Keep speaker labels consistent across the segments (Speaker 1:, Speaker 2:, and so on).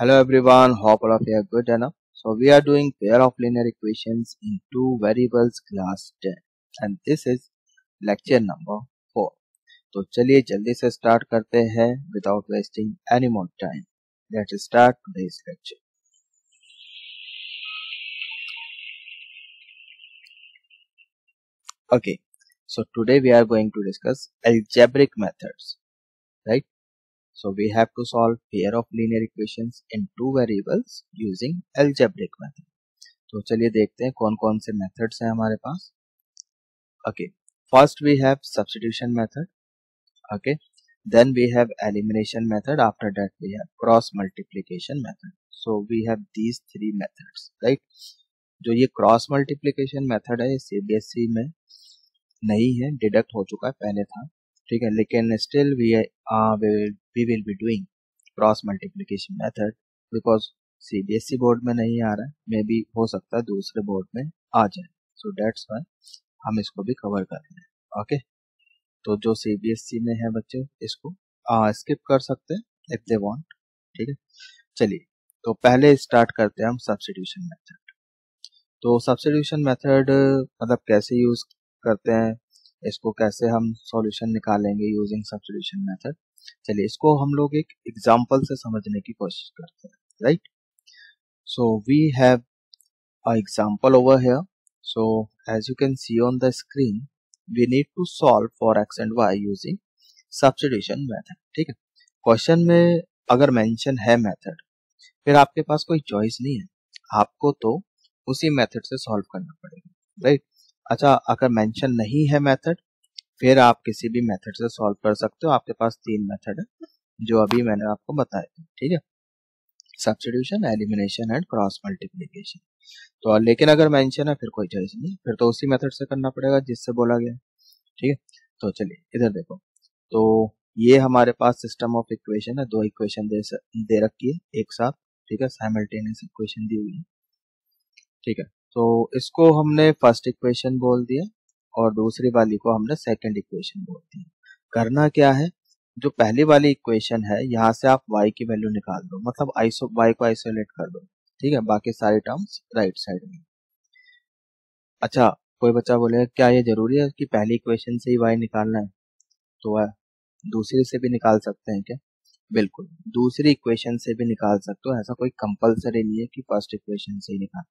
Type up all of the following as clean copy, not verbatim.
Speaker 1: Hello everyone, hope all of you are good enough. So we are doing pair of linear equations in two variables class 10 and this is lecture number 4. तो चलिए जल्दी से start करते हैं without wasting any more time. Let's start today's lecture. Okay, so today we are going to discuss algebraic methods, right? So we have to solve pair of linear equations in two variables using algebraic method. तो चलिए देखते हैं कौन कौन से methods हैं हमारे पास. Okay, first we have substitution method. Okay, then we have elimination method. After that we have cross multiplication method. So we have these three methods, right? जो ये क्रॉस मल्टीप्लिकेशन मेथड है ये सीबीएसई में नहीं है, deduct हो चुका है, पहले था, ठीक है, लेकिन still we will be doing cross multiplication method because CBSE board में नहीं आ रहा है, मे बी हो सकता है दूसरे बोर्ड में आ जाए, सो दैट्स व्हाई हम इसको भी कवर कर रहे हैं. ओके, तो जो सीबीएसई में है बच्चे इसको स्किप कर सकते हैं इफ दे वांट, ठीक है. चलिए तो पहले स्टार्ट करते हैं हम सब्स्टिट्यूशन मेथड. तो सब्स्टिट्यूशन मेथड मतलब कैसे यूज करते हैं, इसको कैसे हम सॉल्यूशन निकालेंगे यूजिंग सब्स्टिट्यूशन मेथड. चलिए इसको हम लोग एक एग्जांपल से समझने की कोशिश करते हैं, right. So we have a example over here. So as you can see on the screen we need to solve for X and Y using substitution method, ठीक है. क्वेश्चन में अगर मेंशन है मेथड फिर आपके पास कोई चॉइस नहीं है, आपको तो उसी मेथड से सॉल्व करना पड़ेगा, राइट. अच्छा, अगर मेंशन नहीं है मेथड फिर आप किसी भी मेथड से सॉल्व कर सकते हो. आपके पास तीन मेथड है जो अभी मैंने आपको बताए थे, ठीक है, substitution, elimination and cross multiplication. तो लेकिन अगर मेंशन है फिर कोई चॉइस नहीं, फिर तो उसी मेथड से करना पड़ेगा जिससे बोला गया, ठीक है. तो चलिए इधर देखो, तो ये हमारे पास सिस्टम ऑफ इक्वेशन है, दो इक्वेशन दे रखी है एक साथ, ठीक है, साइमल्टेनियस इक्वेशन दी हुई है, ठीक है. तो इसको हमने फर्स्ट इक्वेशन बोल दिया और दूसरी वाली को हमने सेकंड इक्वेशन बोल दिया. करना क्या है, जो पहली वाली इक्वेशन है यहाँ से आप y की वैल्यू निकाल दो, मतलब y को आइसोलेट कर दो, ठीक है, बाकी सारे टर्म्स राइट साइड में. अच्छा, कोई बच्चा बोलेगा क्या ये जरूरी है कि पहली इक्वेशन से ही y निकालना है, तो दूसरी से भी निकाल सकते हैं क्या? बिल्कुल, दूसरी इक्वेशन से भी निकाल सकते हो, ऐसा कोई कंपलसरी नहीं है कि फर्स्ट इक्वेशन से ही निकाल.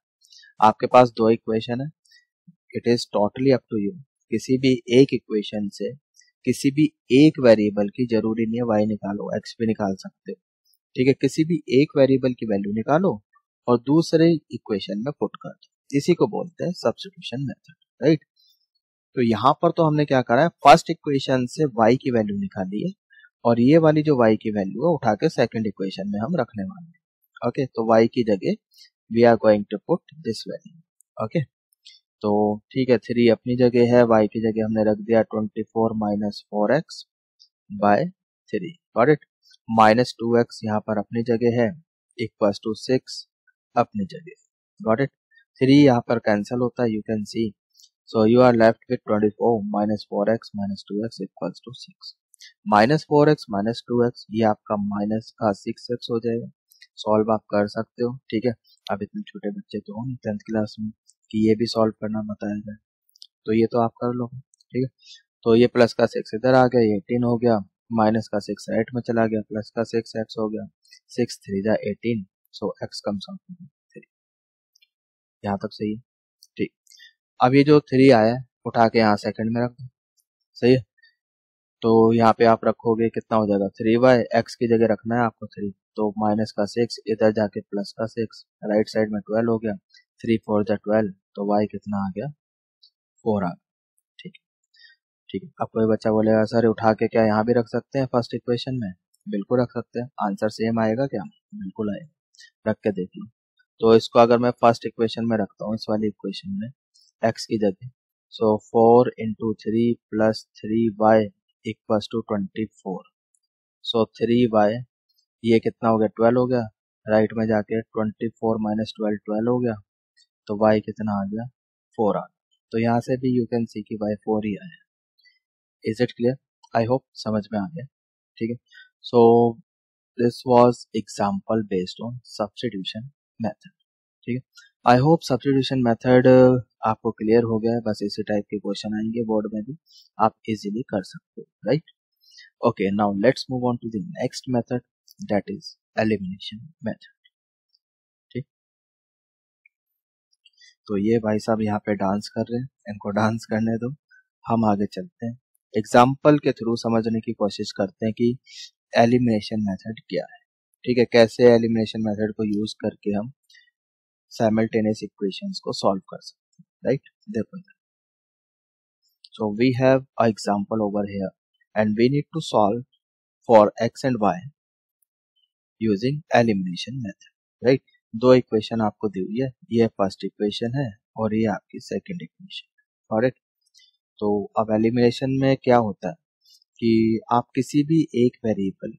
Speaker 1: आपके पास दो इक्वेशन है, it is totally up to you. किसी भी एक इक्वेशन से किसी भी एक वेरिएबल की, जरूरी नहीं है y निकालो, x भी निकाल सकते हो, ठीक है, किसी भी एक वेरिएबल की वैल्यू निकालो और दूसरे इक्वेशन में पुट कर दो, इसी को बोलते हैं सब्स्टिट्यूशन मेथड, राइट. तो यहाँ पर तो हमने क्या करा है, फर्स्ट इक्वेशन से y की वैल्यू निकाली है और ये वाली जो y की वैल्यू है उठा के सेकंड इक्वेशन में हम रखने वाले हैं. ओके, तो y की जगह we are going to put this value. Okay, तो ठीक है, 3 अपनी जगह है, y की जगह हमने रख दिया 24 minus 4x by 3, got it. Minus 2x यहाँ पर अपनी जगह है, इक्वल्स टू 6 अपनी जगह, गॉट इट. 3 यहाँ पर कैंसिल होता है, you can see, so you are left with 24 minus 4x minus 2x equals to 6. Minus 4x minus 2x ये आपका माइनस का 6x हो जाएगा. सॉल्व आप कर सकते हो, ठीक है. अब इतने छोटे बच्चे तो हो 10th क्लास में कि ये भी सॉल्व करना बताया जाए, तो ये तो आप कर लो, ठीक है. तो ये प्लस का 6 इधर आ गया, ये 18 हो गया, माइनस का 6 राइट में चला गया, प्लस का 6 x हो गया, 6 3 जा 18, सो x कम्स आउट टू 3. यहाँ तक सही है, ठीक. अब ये जो 3 आया है उठा के यहाँ सेकंड में रख दो, सही है. तो यहाँ पे आप रखोगे कितना हो जाएगा, 3y, x की जगह रखना है आपको 3, तो माइनस का 6 इधर जाके प्लस का 6, राइट साइड में 12 हो गया, 3 4 जा 12, तो y कितना आ गया, 4 आ गया, ठीक है. ठीक है, अब कोई बच्चा बोलेगा सर उठा के क्या यहाँ भी रख सकते हैं फर्स्ट इक्वेशन में? बिल्कुल रख सकते हैं, आंसर सेम आएगा क्या? बिल्कुल आएगा, रख के देख लो. तो इसको अगर मैं फर्स्ट इक्वेशन में रखता हूँ, इस वाली इक्वेशन में x की जगह, so 4 into 3 plus 3y equals to 24, so 3y ये कितना हो गया, 12 हो गया, राइट में जाके 24 माइनस 12 12 हो गया, तो y कितना आ गया, 4 आ गया. तो यहाँ से भी यू कैन सी कि y 4 ही आया. Is it clear? I hope समझ में आ गया, ठीक है. So this was example based on substitution method. ठीक है, आई होप सब्स्टिट्यूशन मेथड आपको क्लियर हो गया है। बस इसी टाइप के क्वेश्चन आएंगे बोर्ड में भी, आप इजीली कर सकते हो, right. Okay, now let's move on to the next method, that is elimination method. ठीक, तो ये भाई साहब यहाँ पे डांस कर रहे हैं, इनको डांस करने दो, हम आगे चलते हैं। एग्जाम्पल के थ्रू समझने की कोशिश करते हैं कि एलिमिनेशन मेथड क्या है। ठीक है, कैसे एलिमिनेशन मेथड को यूज करके हम साइमल्टेनियस इक्वेशंस को सॉल्व कर सकते हैं, राइट। देखो, so we have an example over here and we need to solve for x and y using elimination method, right। दो इक्वेशन आपको दी हुई है, ये फर्स्ट इक्वेशन है और ये आपकी सेकंड इक्वेशन, करेक्ट। तो अब एलिमिनेशन में क्या होता है कि आप किसी भी एक वेरिएबल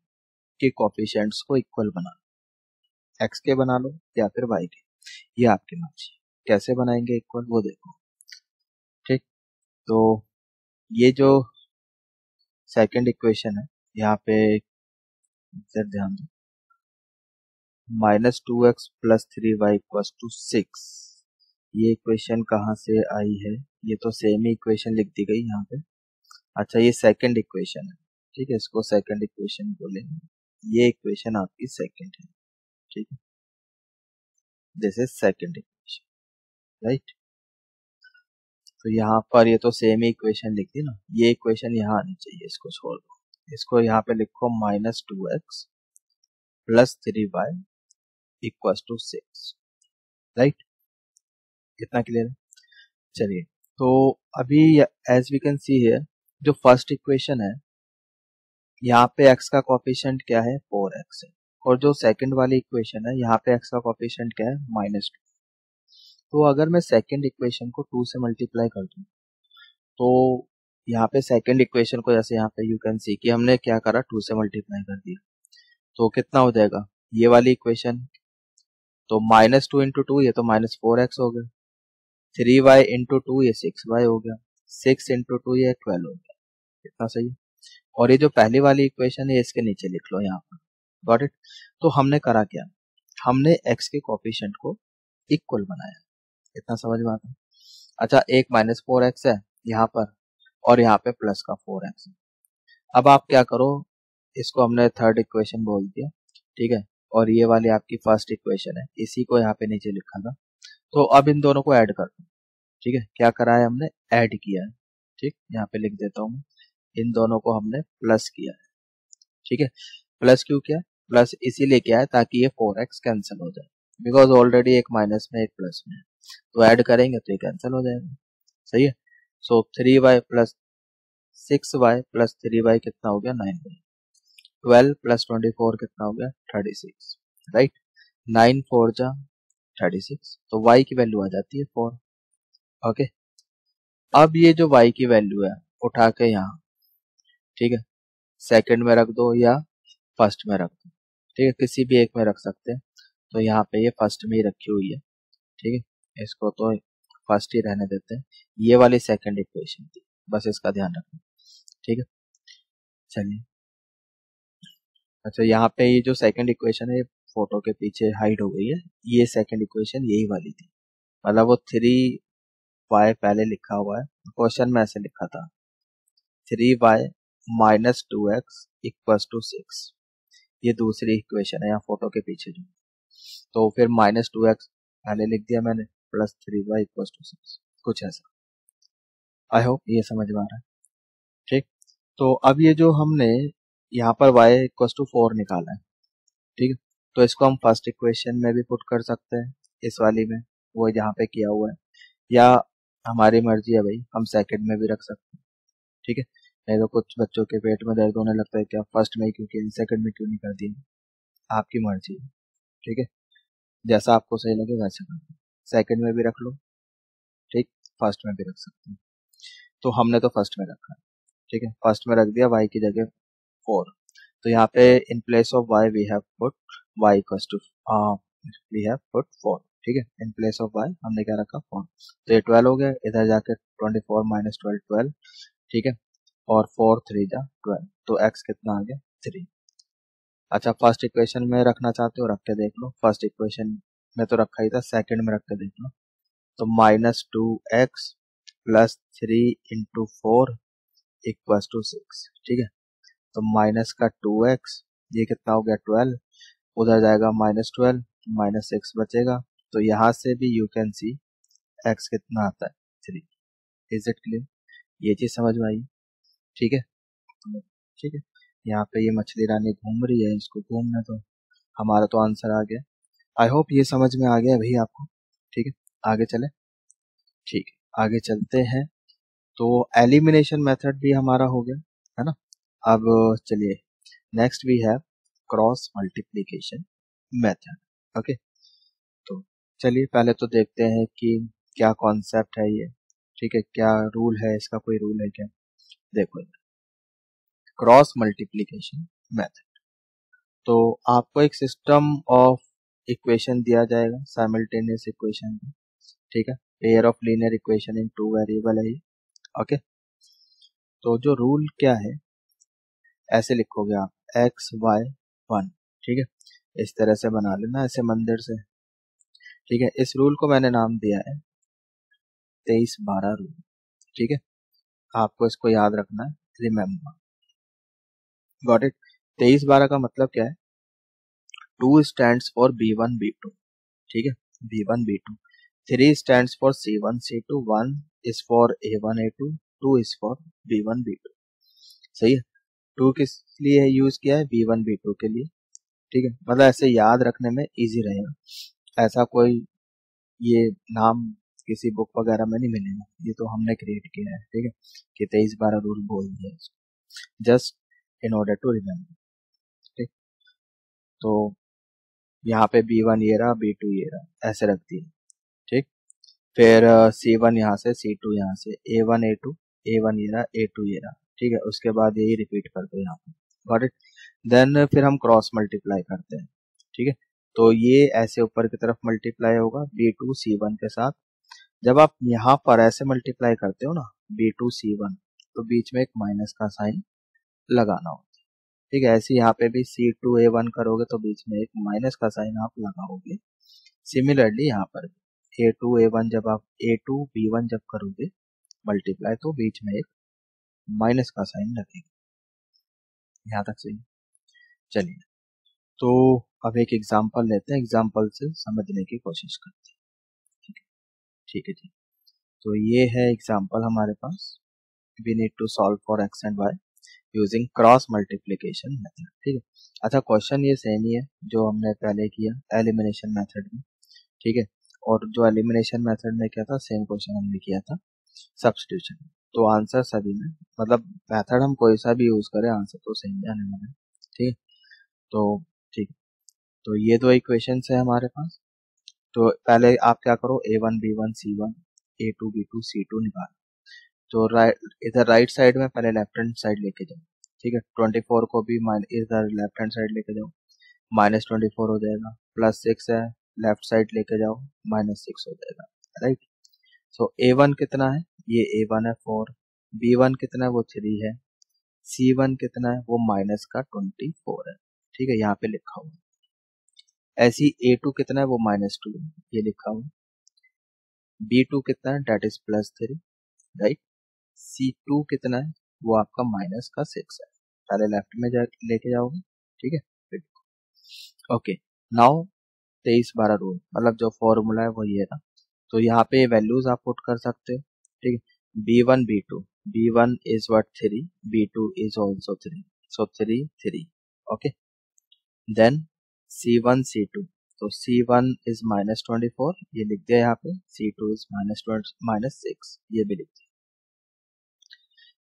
Speaker 1: के कोफिशिएंट्स को इक्वल बना लो, x के बना लो या फिर y के, ये आपकी मर्जी। कैसे बनाएंगे इक्वल वो देखो। ठीक, तो ये जो सेकंड इक्वेशन है, यहाँ पे इधर ध्यान दो, -2x + 3y = 6, ये इक्वेशन कहाँ से आई है, ये तो सेम ही इक्वेशन लिख दी गई यहाँ पे। अच्छा, ये सेकंड इक्वेशन है, ठीक है, इसको सेकंड इक्वेशन बोलेंगे, ये इक्वेशन आपकी सेकंड है। ठीक है, this is second equation, right. तो यहाँ पर ये तो सेम ही इक्वेशन लिख दी ना, ये इक्वेशन यहाँ आनी चाहिए, इसको छोड़ दो, इसको यहाँ पे लिखो -2x + 3y = 6, राइट। इतना क्लियर है। चलिए, तो अभी as we can see here, जो फर्स्ट इक्वेशन है यहाँ पे x का कोफिशिएंट क्या है, 4x है, और जो सेकंड वाली इक्वेशन है यहाँ पे x का कोफिशिएंट क्या है, -2। तो अगर मैं सेकंड इक्वेशन को 2 से मल्टीप्लाई कर दूं, तो यहाँ पे सेकंड इक्वेशन को, जैसे यहाँ पे यू कैन सी कि हमने क्या करा, 2 से मल्टीप्लाई कर दिया, तो कितना हो जाएगा ये वाली इक्वेशन, तो -2 × 2 ये तो -4x हो गया, 3y × 2 ये 6y हो गया, 6 × 2 ये 12 हो गया। इतना सही है। और ये जो पहली वाली इक्वेशन है इसके नीचे लिख लो यहाँ पर, गॉट इट। तो हमने करा क्या, हमने x के कोफिशिएंट को इक्वल बनाया, इतना समझ में आता है। अच्छा, एक -4x है यहाँ पर और यहाँ पे प्लस का 4x है। अब आप क्या करो, इसको हमने थर्ड इक्वेशन बोल दिया, ठीक है, और ये वाली आपकी फर्स्ट इक्वेशन है, इसी को यहाँ पे नीचे लिखा था। तो अब इन दोनों को ऐड कर दो, ठीक है, क्या करा है हमने, ऐड किया है। ठीक, यहाँ पे लिख देता हूँ, इन दोनों को हमने प्लस किया है। ठीक है, प्लस क्यों किया, प्लस इसीलिए किया है ताकि ये 4x कैंसिल हो जाए, बिकॉज ऑलरेडी एक माइनस में एक प्लस में है, तो ऐड करेंगे तो ये कैंसिल हो जाएगा। सही है। सो 3y + 6y + 3y कितना हो गया, 9y। 12 + 24 कितना हो गया, 36, राइट। 9 4 जा 36, तो y की वैल्यू आ जाती है 4। ओके, अब ये जो y की वैल्यू है उठा के यहाँ, ठीक है, सेकंड में रख दो या फर्स्ट में रख दो, ठीक है, किसी भी एक में रख सकते हैं। तो यहाँ पे ये फर्स्ट में ही रखी हुई है, ठीक है, इसको तो फर्स्ट ही रहने देते हैं। ये वाली सेकंड इक्वेशन थी, बस इसका ध्यान रखना, ठीक है। चलिए, अच्छा, यहाँ पे ये जो सेकंड इक्वेशन है फोटो के पीछे हाइड हो गई है, ये सेकंड इक्वेशन यही वाली थी, मतलब वो 3y पहले लिखा हुआ है, क्वेश्चन में ऐसे लिखा था 3y - 2x = 6, ये दूसरी इक्वेशन है यहाँ फोटो के पीछे जो, तो फिर -2x पहले लिख दिया मैंने, +3y = 6, कुछ ऐसा। आई होप ये समझ में आ रहा है। ठीक, तो अब ये जो हमने यहाँ पर y = 4 निकाला है, ठीक है, तो इसको हम फर्स्ट इक्वेशन में भी पुट कर सकते हैं, इस वाली में, वो यहाँ पे किया हुआ है, या हमारी मर्जी है भाई, हम सेकंड में भी रख सकते हैं। ठीक है, नहीं तो कुछ बच्चों के पेट में दर्द होने लगता है, क्या फर्स्ट में क्यों किया, सेकंड में क्यों नहीं कर दिया, आपकी मर्जी है। ठीक है, जैसा आपको सही लगे वैसे कर दो, सेकंड में भी रख लो, ठीक, फर्स्ट में भी रख सकते हैं। तो हमने तो फर्स्ट में रखा है, ठीक है, फर्स्ट में रख दिया y की जगह 4, तो यहाँ पे in place of y we have put y we have put 4, ठीक है, इन प्लेस ऑफ y हमने क्या रखा, 4, तो ये 12 हो गया, इधर जाके 24 - 12 12, ठीक है, और 4 3 जा 12, तो x कितना आ गया, 3। अच्छा, फर्स्ट इक्वेशन में रखना चाहते हो रख के देख लो, फर्स्ट इक्वेशन में तो रखा ही था, सेकंड में रख के देख लो। तो -2x प्लस 3 × 4 इक्वल्स टू 6, ठीक है। तो माइनस का 2x, ये कितना हो गया 12, उधर जाएगा -12, -6 बचेगा। तो यहाँ से भी यू कैन सी x कितना आता है 3। Is it clear? ये चीज समझ में आई? ठीक है, तो ठीक है, यहाँ पे ये मछली रानी घूम रही है, इसको घूमना, तो हमारा तो आंसर आ गया। आई होप ये समझ में आ गया भाई आपको। ठीक है, आगे चले। ठीक है, आगे चलते हैं। तो एलिमिनेशन मेथड भी हमारा हो गया है ना। अब चलिए, next we have cross multiplication method. Okay, तो चलिए पहले तो देखते हैं कि क्या कॉन्सेप्ट है ये। ठीक है, क्या रूल है इसका, कोई रूल है क्या? देखो, क्रॉस मल्टीप्लिकेशन मेथड, तो आपको एक सिस्टम ऑफ इक्वेशन दिया जाएगा, साइमल्टेनियस इक्वेशन। ठीक है, pair of linear equation in two variable है ये। ओके, तो जो रूल क्या है, ऐसे लिखोगे आप x y 1। ठीक है, इस तरह से बना लेना ऐसे मंदिर से। ठीक है, इस रूल को मैंने नाम दिया है 23-12 रूल। ठीक है, आपको इसको याद रखना है, रिमेम्बर। Got it? 23-12 का मतलब क्या है? 2 स्टैंड्स फॉर B1 B2। ठीक है, B1 B2। 3 stands for C1 C2। 1 is for A1 A2। 2 is for B1 B2। सही है। 2 किस लिए यूज किया है? B1 B2 के लिए। ठीक है, मतलब ऐसे याद रखने में इजी रहेगा। ऐसा कोई ये नाम किसी बुक वगैरह में नहीं मिलेगा, ये तो हमने क्रिएट किया है। ठीक है, कि 23-12 रूल बोल दिया, just in order to remember. ठीक, तो यहाँ पे B1 ये रहा, B2 ये रहा, ऐसे रख दिए। ठीक, फिर C1 यहाँ से, C2 यहाँ से, A1 A2, A1 ये रहा, A2 ये रहा। ठीक है, उसके बाद यही रिपीट कर दो यहाँ पे। Got it? देन फिर हम क्रॉस मल्टीप्लाई करते हैं। ठीक है, तो ये ऐसे ऊपर की तरफ मल्टीप्लाई होगा B2 C1 के साथ। जब आप यहाँ पर ऐसे मल्टीप्लाई करते हो ना, B2 C1, तो बीच में एक माइनस का साइन लगाना होता है। ठीक है, ऐसे यहाँ पे भी C2 A1 करोगे तो बीच में एक माइनस का साइन आप लगाओगे। सिमिलरली यहाँ पर A2 A1, जब आप A2 B1 जब करोगे मल्टीप्लाई, तो बीच में एक माइनस का साइन लगेगा। यहाँ तक सही? चलिए, तो अब एक एग्जांपल लेते हैं, एग्जांपल से समझने की कोशिश करते हैं। ठीक है, ठीक है जी। तो ये है एग्जांपल हमारे पास। We need to solve for x and y using cross multiplication method. ठीक है, अच्छा क्वेश्चन ये सेम ही है जो हमने पहले किया एलिमिनेशन मेथड में। ठीक है, और जो एलिमिनेशन मेथड में क्या था, सेम क्वेश्चन हमने किया था सब्स्टिट्यूशन। तो आंसर सभी में, मतलब मेथड हम कोई सा भी यूज करें, आंसर तो सेम ही आने वाला है। ठीक, तो ठीक, तो ये दो इक्वेशंस है हमारे पास। तो पहले आप क्या करो, A1 B1 C1 A2 B2 C2 निकालो। तो इधर राइट साइड में पहले लेफ्ट हैंड साइड लेके जाओ। ठीक है, 24 को भी इधर लेफ्ट हैंड साइड लेके जाओ, -24 हो जाएगा। +6 है, लेफ्ट साइड लेके जाओ, -6 हो जाएगा। राइट, सो A1 कितना है? ये A1 है 4, B1 कितना है? वो 3 है, C1 कितना है? वो -24 है। ठीक है, यहाँ पे लिखा हुआ। ऐसी A2 कितना है? वो -2 है, ये लिखा हुआ। B2 कितना है? Date is +3। राइट, C2 कितना है? वो आपका -6 है। पहले लेफ्ट में जा लेके जाओगे। ठीक है, ओके। नाउ 23-12 रूल, मतलब जो फॉर्मूला है वो ये था। तो यहाँ पे वैल्यूज आप पुट कर सकते हो। ठीक है, B1 B2, B1 is what 3, B2 is also 3, so 3 3। Okay, then C1 C2, तो C1 इज -24, ये लिख दिया यहाँ पे। C2 इज -6, ये भी लिख दिया।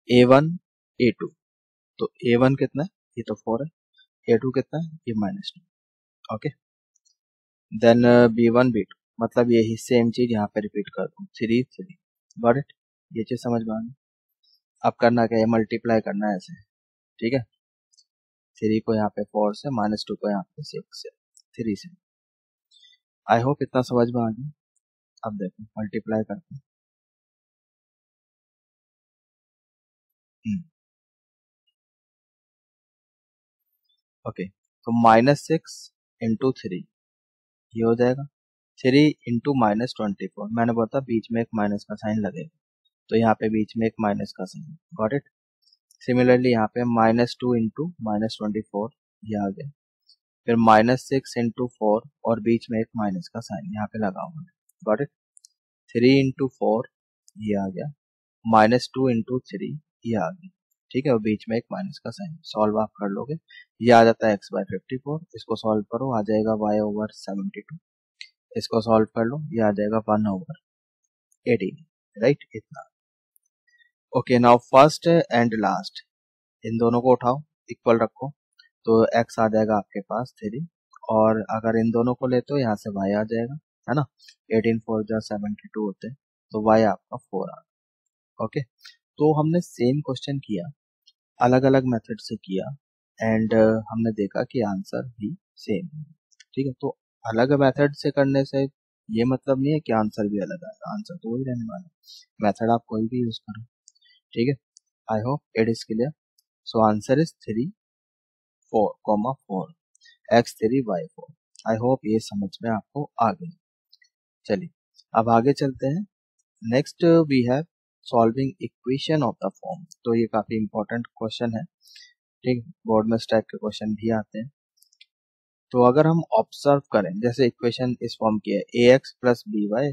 Speaker 1: A1 A2, तो A1 कितना है? ये तो 4 है। A2 कितना है? ये -2। ओके, देन B1 B2, मतलब यही सेम चीज यहाँ पे रिपीट कर दूँ, 3 3। Got it? ये चीज समझ में आ गई। अब करना क्या है, मल्टीप्लाई करना है ऐसे। ठीक है, 3 को यहाँ पे 4 से, -2 को यहाँ पे 6 से, 3 से। आई होप इतना समझ में आ गया। अब देखो मल्टीप्लाई करते हैं। ओके, तो -6 × 3 ये हो जाएगा 3 × -24। मैंने बोला बीच में एक माइनस का साइन लगेगा, तो यहाँ पे बीच में एक माइनस का साइन, गॉट इट। सिमिलरली यहाँ पे -2 × -24 ये आ गया, फिर -6 × 4 और बीच में एक माइनस का साइन यहाँ पे लगा हुआ है, गॉट इट। 3 × 4 ये आ गया, -2 × 3 ये आ गया, ठीक है, और बीच में एक माइनस का साइन। सॉल्व आप कर लोगे, ये आ जाता है x/54। इसको सॉल्व करो, आ जाएगा y/72। इसको सॉल्व कर लो, ये आ जाएगा 1/18, राइट, इतना। Okay, now first and last in दोनों को उठाओ, इक्वल रखो, तो x आ जाएगा आपके पास 3, और अगर इन दोनों को ले तो यहाँ से y आ जाएगा, है ना। 18 4 जा 72 होते हैं, तो y आपका 4 आ गया। ओके, तो हमने सेम क्वेश्चन किया, अलग अलग मेथड से किया, एंड हमने देखा कि आंसर भी सेम है, ठीक है। तो अलग मेथड से करने से ये मतलब नहीं है कि आंसर भी अलग आएगा, आंसर तो वही रहने वाला है। मेथड आप कोई भी यूज करो, ठीक है। आई hope it is clear. So answer is 3 4, 4 x3 y4। I hope ये समझ में आपको आ गई। चलिए अब आगे चलते हैं। Next we have solving equation of the form. तो ये काफी इंपॉर्टेंट क्वेश्चन है, ठीक, बोर्ड में इस टाइप के क्वेश्चन भी आते हैं। तो अगर हम ऑब्जर्व करें, जैसे इक्वेशन इस फॉर्म की है ax + by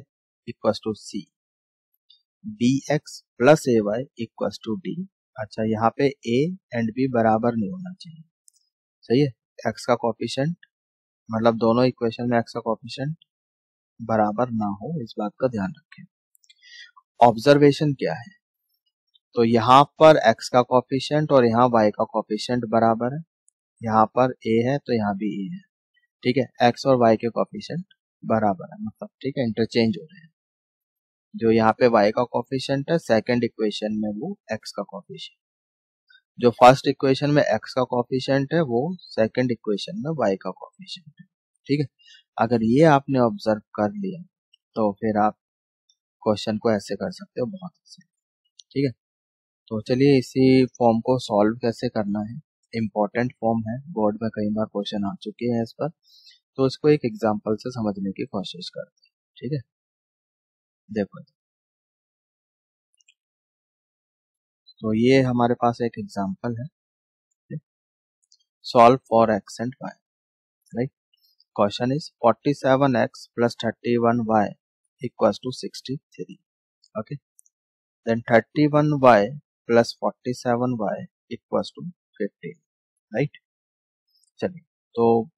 Speaker 1: = c, bx + ay = d। अच्छा, यहाँ पे a एंड b बराबर नहीं होना चाहिए, सही है। x का कोफिशिएंट, मतलब दोनों इक्वेशन में x का कोफिशिएंट बराबर ना हो, इस बात का ध्यान रखें। ऑब्जर्वेशन क्या है, तो यहाँ पर x का कोफिशिएंट और यहाँ y का कोफिशिएंट बराबर है, यहाँ पर a है तो यहाँ भी a है, ठीक है। x और y के कोफिशिएंट बराबर है, मतलब ठीक है, इंटरचेंज हो रहे हैं। जो यहाँ पे y का कोफिशिएंट है सेकंड इक्वेशन में वो x का कोफिशिएंट, जो फर्स्ट इक्वेशन में x का कोफिशिएंट है वो सेकंड इक्वेशन में y का कोफिशिएंट है, ठीक है। अगर ये आपने ऑब्जर्व कर लिया तो फिर आप क्वेश्चन को ऐसे कर सकते हो, बहुत अच्छे, ठीक है। तो चलिए इसी फॉर्म को सॉल्व कैसे करना है, इम्पोर्टेंट फॉर्म है, बोर्ड में कई बार क्वेश्चन आ चुके हैं इस पर, तो इसको एक एग्जांपल से समझने की कोशिश करते हैं, ठीक है। देखो, तो ये हमारे पास एक एग्जांपल है, solve for x and y, right. Question is 47x + 31y = 63, okay. Then 31y + 47y = 15, right. चलिए, तो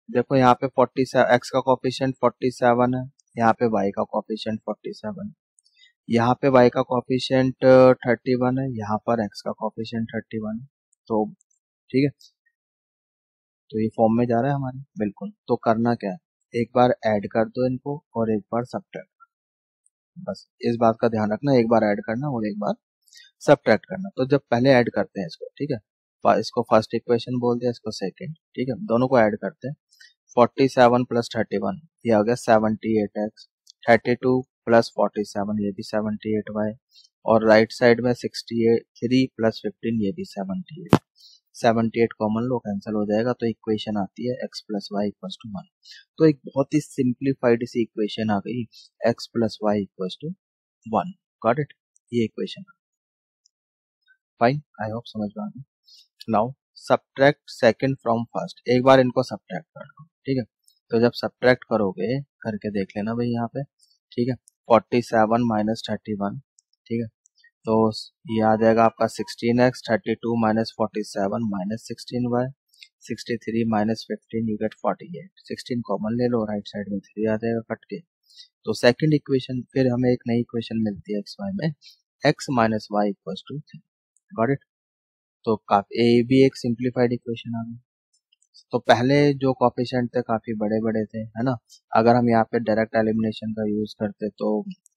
Speaker 1: देखो यहाँ पे 47 x का कोफिशिएंट 47 है, यहाँ पे y का कोफिशिएंट 47 है, यहाँ पे y का कोफिशिएंट 31 है, यहाँ पर x का कोफिशिएंट 31 है, तो ठीक है। तो ये फॉर्म में जा रहा है हमारे, बिल्कुल। तो करना क्या है, एक बार ऐड कर दो इनको और एक बार सब्ट्रैक्ट, बस इस बात का ध्यान रखना, एक बार ऐड करना और एक बार सब्ट्रैक्ट करना। तो जब पहले ऐड करते हैं इसको, ठीक है, इसको फर्स्ट इक्वेशन बोल दिया, इसको सेकंड, ठीक है, दोनों को ऐड करते हैं। 47 + 31 ये आ गया 78x, 32 + 47 ये भी 78y, और राइट साइड में 63 + 15 ये भी 78, 78 कॉमन लो, कैंसिल हो जाएगा, तो इक्वेशन आती है x + y = 1। तो एक बहुत ही सिंप्लीफाइड सी इक्वेशन आ गई, x + y = 1, गॉट इट। ये इक्वेशन, फाइन, आई होप समझ में आ गई। Now subtract second from first, एक बार इनको सब्ट्रैक्ट कर लो, ठीक है। तो जब सब्ट्रैक्ट करोगे, करके देख लेना भाई यहाँ पे, ठीक है। 47 - 31, ठीक है, तो ये आ जाएगा आपका 16x, 32 - 47 - 16y, 63 - 15 you get 48, 16 common ले लो, राइट साइड में 3 आ जाएगा कट के। तो सेकंड इक्वेशन, फिर हमें एक नई इक्वेशन मिलती है xy में, x - y = 3, गॉट इट। तो काफी ये भी एक सिंप्लीफाइड इक्वेशन आ गई। तो पहले जो कोफिशिएंट थे काफी बड़े बड़े थे, है ना। अगर हम यहाँ पे डायरेक्ट एलिमिनेशन का यूज करते तो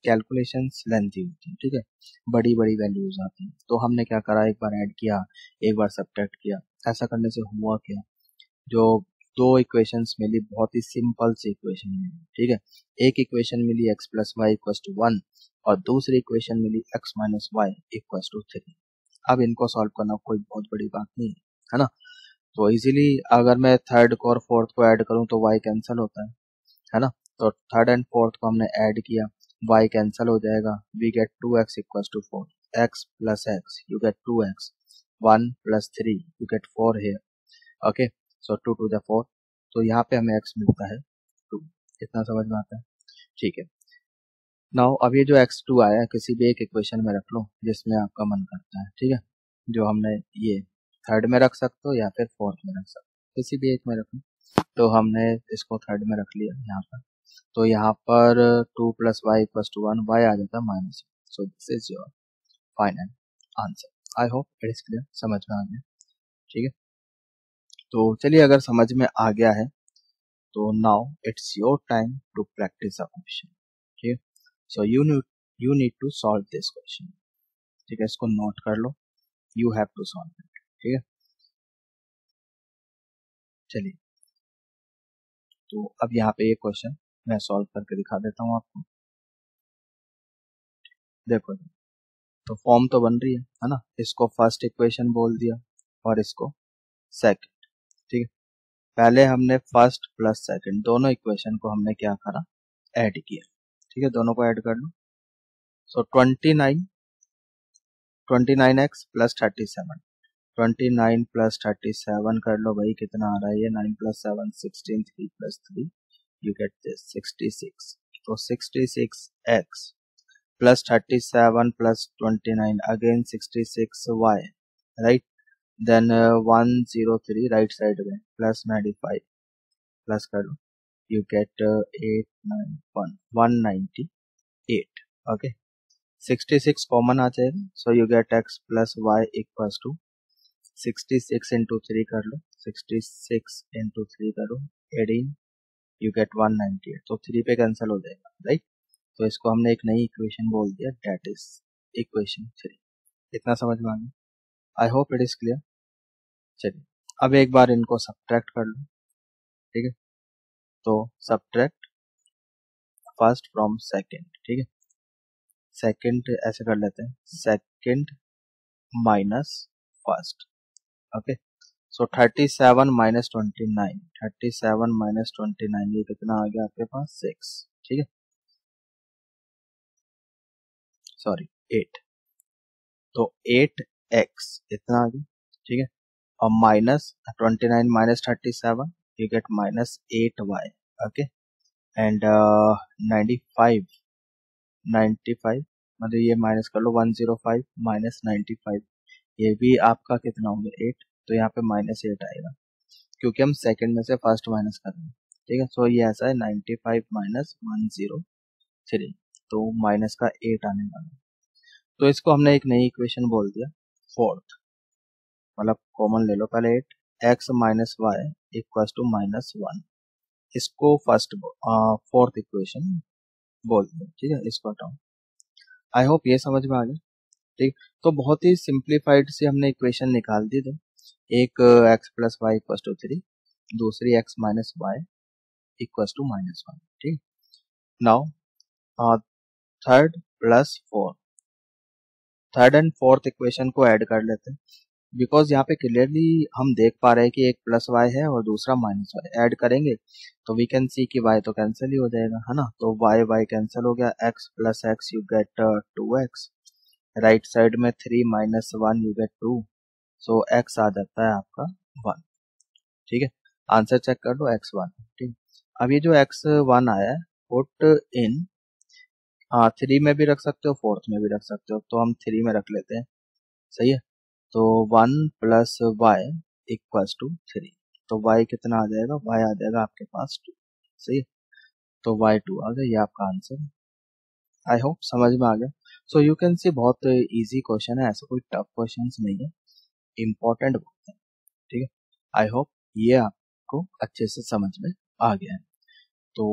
Speaker 1: कैलकुलेशंस लेंथी होती, ठीक है, बड़ी बड़ी वैल्यूज आती। तो हमने क्या करा, एक बार ऐड किया, एक बार सब्ट्रैक्ट किया। ऐसा करने से हुआ क्या, जो दो इक्वेशंस मिली, बहुत ही सिंपल सी इक्वेशन मिली, ठीक है। एक इक्वेशन मिली x + y = 1 और दूसरी इक्वेशन मिली x - y = 3। अब इनको सॉल्व करना कोई बहुत बड़ी बात नहीं है ना। तो इजीली अगर मैं थर्ड को और फोर्थ को ऐड करूं तो y कैंसिल होता है ना। तो थर्ड एंड फोर्थ को हमने ऐड किया, y कैंसिल हो जाएगा, we get 2x equal to 4, x plus x you get 2x, 1 plus 3 you get 4 here. Okay, so 2 to the 4, तो यहाँ पे हमें x मिलता है 2। इतना समझ में आता है, ठीक है। नाउ अब ये जो x2 आया है किसी भी एक इक्वेशन में रख लो जिसमें आपका मन करता है, ठीक है। जो हमने ये थर्ड में रख सकते हो या फिर फोर्थ में रख सकते हो, किसी भी एक में रख लो। तो हमने इसको थर्ड में रख लिया यहाँ पर, तो यहाँ पर 2 plus Y equal to 1, Y आ जाता है minus. So this is your final answer. I hope it is clear, समझ में आ गया, ठीक है। तो चलिए, अगर समझ में आ गया है तो now it's your time to practice a question, ठीक है। So you need to solve this question, ठीक है। इसको नोट कर लो, you have to solve it, ठीक है। चलिए, तो अब यहाँ पे ये क्वेश्चन मैं सॉल्व करके दिखा देता हूँ आपको। देखो, तो फॉर्म तो बन रही है ना। इसको फर्स्ट इक्वेशन बोल दिया और इसको सेकंड, ठीक है। पहले हमने फर्स्ट प्लस सेकंड दोनों इक्वेशन को हमने क्या करा, ऐड किया, ठीक है। दोनों को ऐड कर लो। सो 29x प्लस 37, 29 प्लस 37 कर लो भाई, कितना आ रहा है ये, 9 plus 7 16, 3 plus 3 you get this 66। तो 66x plus 37 plus 29 again 66y, right. Then 103 right side में प्लस 95 प्लस कर लो, यू गेट 891 198। ओके, 66 कॉमन आ जाएगा, so you get x plus y equals to 66 into 3 कर लो, 66 इंटू 3 करो 18, यू गेट 198। तो 3 पे कैंसिल हो जाएगा, राइट। तो इसको हमने एक नई इक्वेशन बोल दिया, डेट इज इक्वेशन 3। इतना समझ में आ गया, आई होप इट इज क्लियर। चलिए, अब एक बार इनको सब्ट्रैक्ट कर लो, ठीक है। तो सब्ट्रैक्ट फर्स्ट फ्रॉम सेकंड, ठीक है। सेकंड ऐसे कर लेते हैं, सेकंड माइनस फर्स्ट, ओके। सो 37 माइनस 29, 37 माइनस 29 ये कितना आ गया आपके पास, 6, ठीक है। सॉरी 8, तो 8x इतना आ गया, ठीक है। और minus 29 minus 37 you get minus 8y, okay. And 95 मतलब ये माइनस कर लो, 105 माइनस 95 ये भी आपका कितना हो गया, 8। तो यहाँ पे माइनस 8 आएगा क्योंकि हम सेकंड में से फर्स्ट माइनस कर रहे हैं, ठीक है। सो ये ऐसा है 95 माइनस 103, तो माइनस का 8 आने वाला। तो इसको हमने एक नई इक्वेशन बोल दिया, फोर्थ, मतलब कॉमन ले लो पहले 8, x minus y equal to minus 1, इसको फर्स्ट फोर्थ इक्वेशन बोल दिया, ठीक है। इसको हटाओ, आई होप ये समझ में आ गया, ठीक। तो बहुत ही सिंप्लीफाइड से हमने इक्वेशन निकाल दी थी, एक x plus Y equal to 3, दूसरी x minus y equal to minus 1, ठीक। Now third plus fourth, third and fourth equation को ऐड कर लेते हैं, बिकॉज यहाँ पे क्लियरली हम देख पा रहे हैं कि एक प्लस वाई है और दूसरा माइनस वाई। ऐड करेंगे तो वी कैन सी कि वाई तो कैंसिल ही हो जाएगा, है ना। तो वाई वाई कैंसिल हो गया, X plus X you get 2x, right side में 3 minus 1 you get 2, so X आ जाता है आपका 1, ठीक है। आंसर चेक कर लो, x1, ठीक। अब ये जो x1 आया है, पुट इन 3 में भी रख सकते हो, फोर्थ में भी रख सकते हो, तो हम 3 में रख लेते हैं, सही है। तो 1 प्लस वाई इक्वल्स टू 3, तो y कितना आ जाएगा, y आ जाएगा आपके पास 2, सही है। तो y2 आ गया, ये आपका आंसर। आई होप समझ में आ गया। सो यू कैन सी बहुत इजी क्वेश्चन है, ऐसा कोई टफ क्वेश्चन नहीं है, इम्पोर्टेंट बहुत है, ठीक है। आई होप ये आपको अच्छे से समझ में आ गया है। तो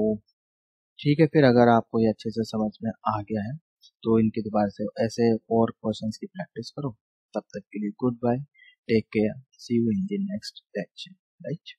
Speaker 1: ठीक है, फिर अगर आपको ये अच्छे से समझ में आ गया है तो इनकी दोबारा से ऐसे और क्वेश्चंस की प्रैक्टिस करो। तब तक के लिए goodbye, take care, see you in the next lecture, right.